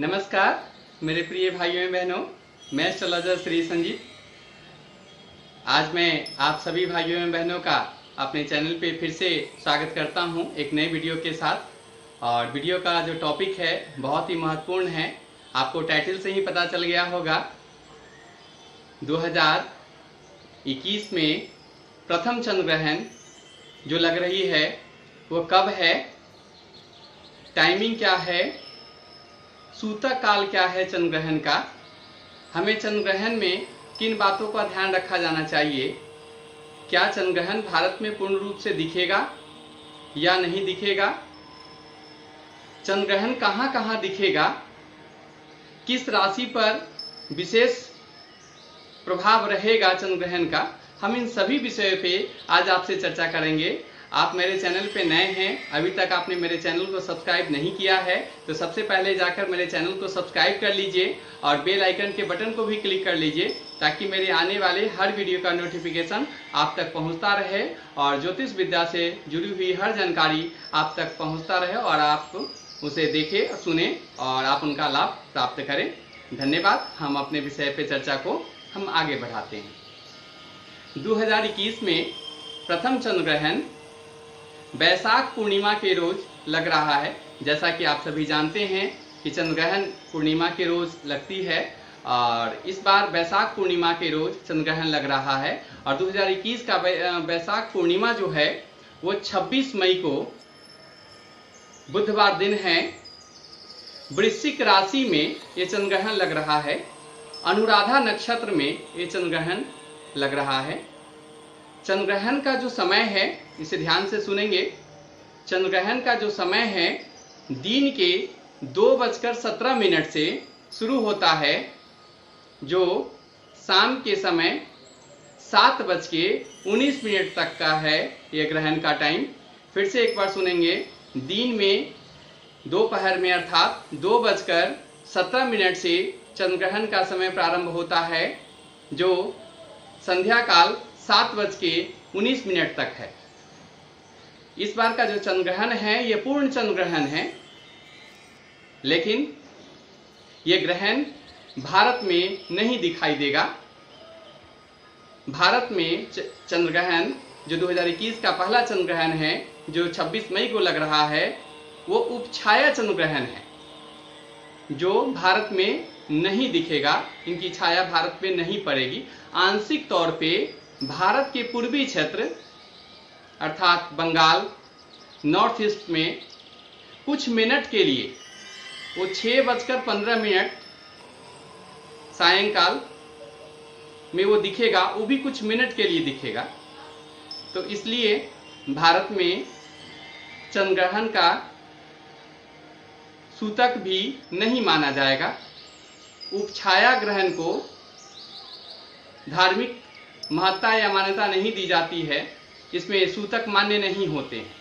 नमस्कार मेरे प्रिय भाइयों एवं बहनों, मैं एस्ट्रोलॉजर श्री संजीत। आज मैं आप सभी भाइयों एवं बहनों का अपने चैनल पे फिर से स्वागत करता हूं एक नए वीडियो के साथ। और वीडियो का जो टॉपिक है बहुत ही महत्वपूर्ण है। आपको टाइटल से ही पता चल गया होगा। 2021 में प्रथम चंद्र ग्रहण जो लग रही है वो कब है, टाइमिंग क्या है, सूतक काल क्या है चंद्र ग्रहण का, हमें चंद्र ग्रहण में किन बातों का ध्यान रखा जाना चाहिए, क्या चंद्र ग्रहण भारत में पूर्ण रूप से दिखेगा या नहीं दिखेगा, चंद्र ग्रहण कहाँ कहाँ दिखेगा, किस राशि पर विशेष प्रभाव रहेगा चंद्र ग्रहण का, हम इन सभी विषयों पे आज आपसे चर्चा करेंगे। आप मेरे चैनल पे नए हैं, अभी तक आपने मेरे चैनल को सब्सक्राइब नहीं किया है तो सबसे पहले जाकर मेरे चैनल को सब्सक्राइब कर लीजिए और बेल आइकन के बटन को भी क्लिक कर लीजिए ताकि मेरे आने वाले हर वीडियो का नोटिफिकेशन आप तक पहुंचता रहे और ज्योतिष विद्या से जुड़ी हुई हर जानकारी आप तक पहुंचता रहे और आप उसे देखें, सुने और आप उनका लाभ प्राप्त करें। धन्यवाद। हम अपने विषय पे चर्चा को हम आगे बढ़ाते हैं। 2021 में प्रथम चंद्र ग्रहण वैशाख पूर्णिमा के रोज लग रहा है। जैसा कि आप सभी जानते हैं कि चंद्र ग्रहण पूर्णिमा के रोज लगती है और इस बार वैशाख पूर्णिमा के रोज चंद्र ग्रहण लग रहा है। और 2021 का वैशाख पूर्णिमा जो है वो 26 मई को बुधवार दिन है। वृश्चिक राशि में ये चंद्र ग्रहण लग रहा है। अनुराधा नक्षत्र में ये चंद्र ग्रहण लग रहा है। चंद्र ग्रहण का जो समय है इसे ध्यान से सुनेंगे। चंद्र ग्रहण का जो समय है दिन के 2:17 से शुरू होता है, जो शाम के समय 7:19 तक का है यह ग्रहण का टाइम। फिर से एक बार सुनेंगे। दिन में दोपहर में अर्थात 2:17 से चंद्र ग्रहण का समय प्रारंभ होता है, जो संध्या काल 7:19 तक है। इस बार का जो चंद्र ग्रहण है ये पूर्ण चंद्र ग्रहण है, लेकिन ये ग्रहण भारत में नहीं दिखाई देगा। भारत में चंद्र ग्रहण जो 2021 का पहला चंद्र ग्रहण है जो 26 मई को लग रहा है वो उपछाया चंद्र ग्रहण है, जो भारत में नहीं दिखेगा। इनकी छाया भारत पे नहीं पड़ेगी। आंशिक तौर पे भारत के पूर्वी क्षेत्र अर्थात बंगाल, नॉर्थ ईस्ट में कुछ मिनट के लिए वो 6:15 सायंकाल में वो दिखेगा, वो भी कुछ मिनट के लिए दिखेगा। तो इसलिए भारत में चंद्र ग्रहण का सूतक भी नहीं माना जाएगा। उपछाया ग्रहण को धार्मिक महत्ता या मान्यता नहीं दी जाती है, इसमें सूतक मान्य नहीं होते हैं।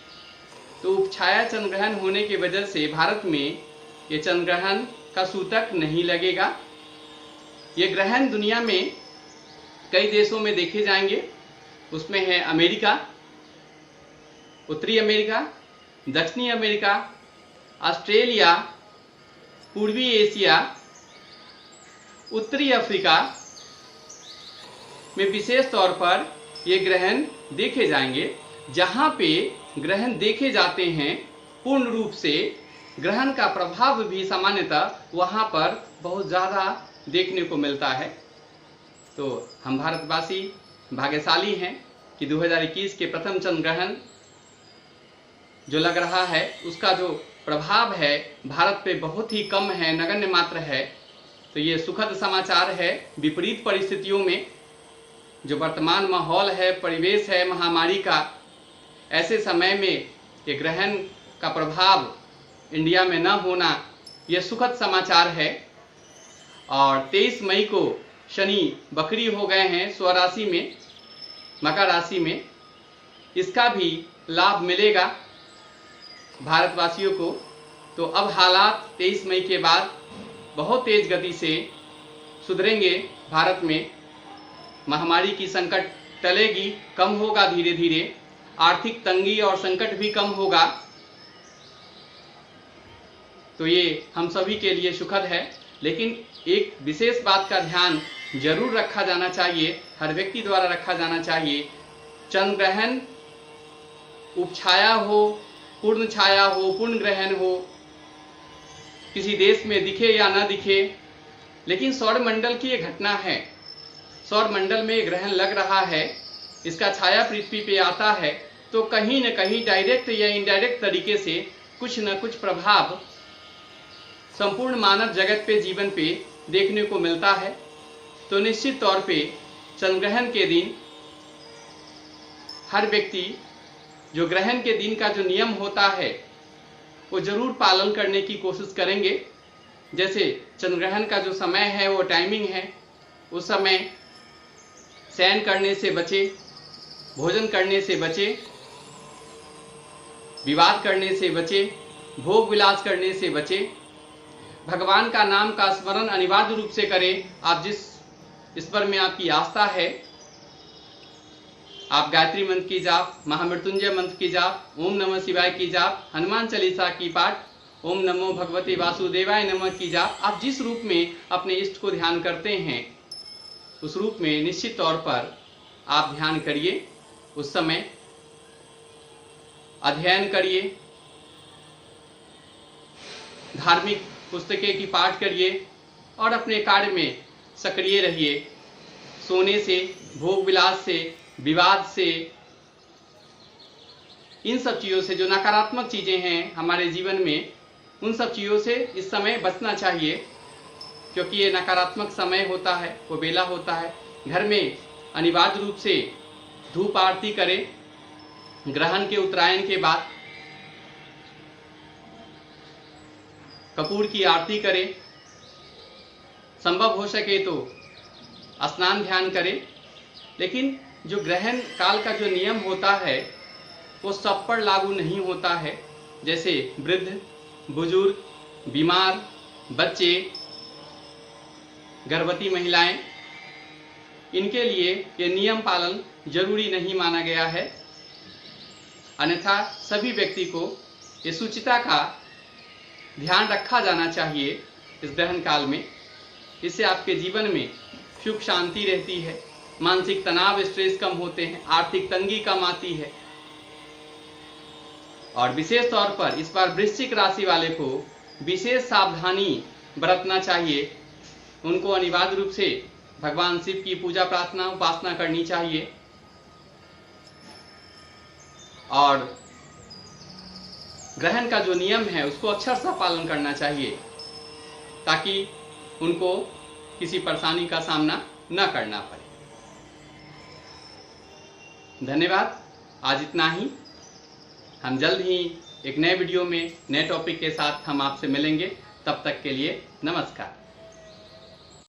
तो उपछाया चंद्र ग्रहण होने की वजह से भारत में ये चंद्र ग्रहण का सूतक नहीं लगेगा। ये ग्रहण दुनिया में कई देशों में देखे जाएंगे। उसमें है अमेरिका, उत्तरी अमेरिका, दक्षिणी अमेरिका, ऑस्ट्रेलिया, पूर्वी एशिया, उत्तरी अफ्रीका में विशेष तौर पर ये ग्रहण देखे जाएंगे। जहाँ पे ग्रहण देखे जाते हैं पूर्ण रूप से, ग्रहण का प्रभाव भी सामान्यतः वहाँ पर बहुत ज़्यादा देखने को मिलता है। तो हम भारतवासी भाग्यशाली हैं कि 2021 के प्रथम चंद्र ग्रहण जो लग रहा है उसका जो प्रभाव है भारत पे बहुत ही कम है, नगण्य मात्र है। तो ये सुखद समाचार है। विपरीत परिस्थितियों में जो वर्तमान माहौल है, परिवेश है महामारी का, ऐसे समय में ये ग्रहण का प्रभाव इंडिया में न होना ये सुखद समाचार है। और 23 मई को शनि बकरी हो गए हैं स्वराशि में, मकर राशि में। इसका भी लाभ मिलेगा भारतवासियों को। तो अब हालात 23 मई के बाद बहुत तेज गति से सुधरेंगे। भारत में महामारी की संकट टलेगी, कम होगा धीरे धीरे। आर्थिक तंगी और संकट भी कम होगा। तो ये हम सभी के लिए सुखद है। लेकिन एक विशेष बात का ध्यान जरूर रखा जाना चाहिए, हर व्यक्ति द्वारा रखा जाना चाहिए। चंद्र ग्रहण उपछाया हो, पूर्ण छाया हो, पूर्ण ग्रहण हो, किसी देश में दिखे या न दिखे, लेकिन सौरमंडल की ये घटना है। सौरमंडल में ग्रहण लग रहा है, इसका छाया पृथ्वी पे आता है, तो कहीं न कहीं डायरेक्ट या इनडायरेक्ट तरीके से कुछ न कुछ प्रभाव संपूर्ण मानव जगत पे, जीवन पे देखने को मिलता है। तो निश्चित तौर पे चंद्रग्रहण के दिन हर व्यक्ति जो ग्रहण के दिन का जो नियम होता है वो जरूर पालन करने की कोशिश करेंगे। जैसे चंद्रग्रहण का जो समय है वो टाइमिंग है, उस समय शयन करने से बचे, भोजन करने से बचे, विवाद करने से बचे, भोग विलास करने से बचे, भगवान का नाम का स्मरण अनिवार्य रूप से करें। आप जिस ईश्वर में आपकी आस्था है, आप गायत्री मंत्र की जाप, महामृत्युंजय मंत्र की जाप, ओम नमः शिवाय की जाप, हनुमान चालीसा की पाठ, ओम नमो भगवते वासुदेवाय नमः की जाप, आप जिस रूप में अपने इष्ट को ध्यान करते हैं उस रूप में निश्चित तौर पर आप ध्यान करिए। उस समय अध्ययन करिए, धार्मिक पुस्तकें की पाठ करिए और अपने कार्य में सक्रिय रहिए। सोने से, भोग विलास से, विवाद से, इन सब चीज़ों से, जो नकारात्मक चीज़ें हैं हमारे जीवन में, उन सब चीज़ों से इस समय बचना चाहिए, क्योंकि ये नकारात्मक समय होता है, वो बेला होता है। घर में अनिवार्य रूप से धूप आरती करें। ग्रहण के उत्तरायण के बाद कपूर की आरती करें। संभव हो सके तो स्नान ध्यान करें। लेकिन जो ग्रहण काल का जो नियम होता है वो सब पर लागू नहीं होता है। जैसे वृद्ध, बुजुर्ग, बीमार, बच्चे, गर्भवती महिलाएं, इनके लिए ये नियम पालन जरूरी नहीं माना गया है। अन्यथा सभी व्यक्ति को ये शुचिता का ध्यान रखा जाना चाहिए इस ग्रहण काल में। इससे आपके जीवन में सुख शांति रहती है, मानसिक तनाव, स्ट्रेस कम होते हैं, आर्थिक तंगी कम आती है। और विशेष तौर पर इस बार वृश्चिक राशि वाले को विशेष सावधानी बरतना चाहिए। उनको अनिवार्य रूप से भगवान शिव की पूजा प्रार्थना उपासना करनी चाहिए और ग्रहण का जो नियम है उसको अक्षरशः पालन करना चाहिए, ताकि उनको किसी परेशानी का सामना न करना पड़े। धन्यवाद। आज इतना ही। हम जल्द ही एक नए वीडियो में नए टॉपिक के साथ हम आपसे मिलेंगे। तब तक के लिए नमस्कार।